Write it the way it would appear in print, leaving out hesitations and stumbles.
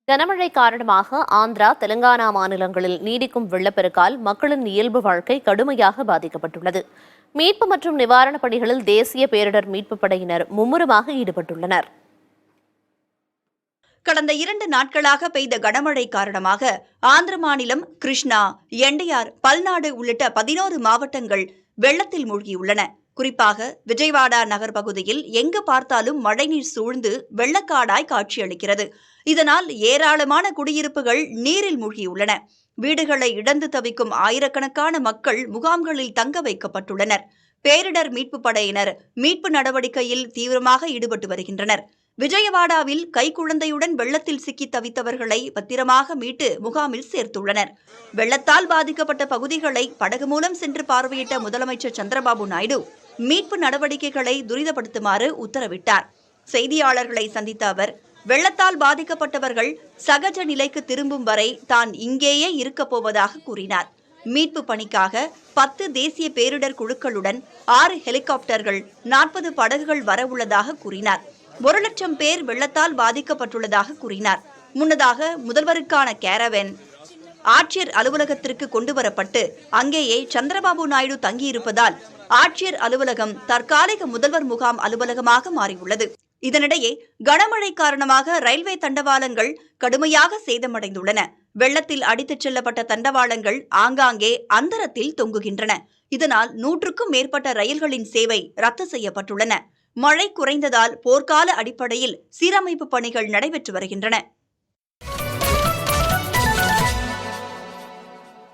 கனமழை காரணமாக ஆந்திரா, தெலுங்கானா மாநிலங்களில் நீடிக்கும் வெள்ளப்பெருக்கால் மக்களின் இயல்பு வாழ்க்கை கடுமையாக பாதிக்கப்பட்டுள்ளது. மீட்பு மற்றும் நிவாரணப் பணிகளில் தேசிய பேரிடர் மீட்புப் படையினர் மும்முரமாக ஈடுபட்டுள்ளனர். கடந்த 2 நாட்களாக பெய்த கனமழை காரணமாக ஆந்திர மாநிலம் கிருஷ்ணா, என்டிஆர், பல்நாடு உள்ளிட்ட 11 மாவட்டங்கள் வெள்ளத்தில் மூழ்கியுள்ளன. குறிப்பாக விஜயவாடா நகர் பகுதியில் எங்கு பார்த்தாலும் மழைநீர் சூழ்ந்து வெள்ளக்காடாய் காட்சியளிக்கிறது. இதனால் ஏராளமான குடியிருப்புகள் நீரில் மூழ்கியுள்ளன. வீடுகளை இழந்து தவிக்கும் ஆயிரக்கணக்கான மக்கள் முகாம்களில் தங்க வைக்கப்பட்டுள்ளனர். பேரிடர் மீட்புப் படையினர் மீட்பு நடவடிக்கையில் தீவிரமாக ஈடுபட்டு வருகின்றனர். விஜயவாடாவில் கைக்குழந்தையுடன் வெள்ளத்தில் சிக்கி தவித்தவர்களை பத்திரமாக மீட்டு முகாமில் சேர்த்துள்ளனர். வெள்ளத்தால் பாதிக்கப்பட்ட பகுதிகளை படகு மூலம் சென்று பார்வையிட்ட முதலமைச்சர் சந்திரபாபு நாயுடு மீட்பு நடவடிக்கைகளை துரிதப்படுத்துமாறு உத்தரவிட்டார். செய்தியாளர்களை சந்தித்த அவர், வெள்ளத்தால் பாதிக்கப்பட்டவர்கள் சகஜ நிலைக்கு திரும்பும் வரை தான் இங்கேயே இருக்கப் போவதாக கூறினார். மீட்பு பணிக்காக 10 தேசிய பேரிடர் குழுக்களுடன் 6 ஹெலிகாப்டர்கள், 40 படகுகள் வரவுள்ளதாக கூறினார். 1 லட்சம் பேர் வெள்ளத்தால் பாதிக்கப்பட்டுள்ளதாக கூறினார். முன்னதாக முதல்வருக்கான கேரவன் ஆட்சியர் அலுவலகத்திற்கு கொண்டுவரப்பட்டு அங்கேயே சந்திரபாபு நாயுடு தங்கியிருப்பதால் ஆட்சியர் அலுவலகம் தற்காலிக முதல்வர் முகாம் அலுவலகமாக மாறியுள்ளது. இதனிடையே கனமழை காரணமாக ரயில்வே தண்டவாளங்கள் கடுமையாக சேதமடைந்துள்ளன. வெள்ளத்தில் அடித்துச் செல்லப்பட்ட தண்டவாளங்கள் ஆங்காங்கே அந்தரத்தில் தொங்குகின்றன. இதனால் 100க்கும் மேற்பட்ட ரயில்களின் சேவை ரத்து செய்யப்பட்டுள்ளன. மழை குறைந்ததால் போர்க்கால அடிப்படையில் சீரமைப்பு பணிகள் நடைபெற்று வருகின்றன.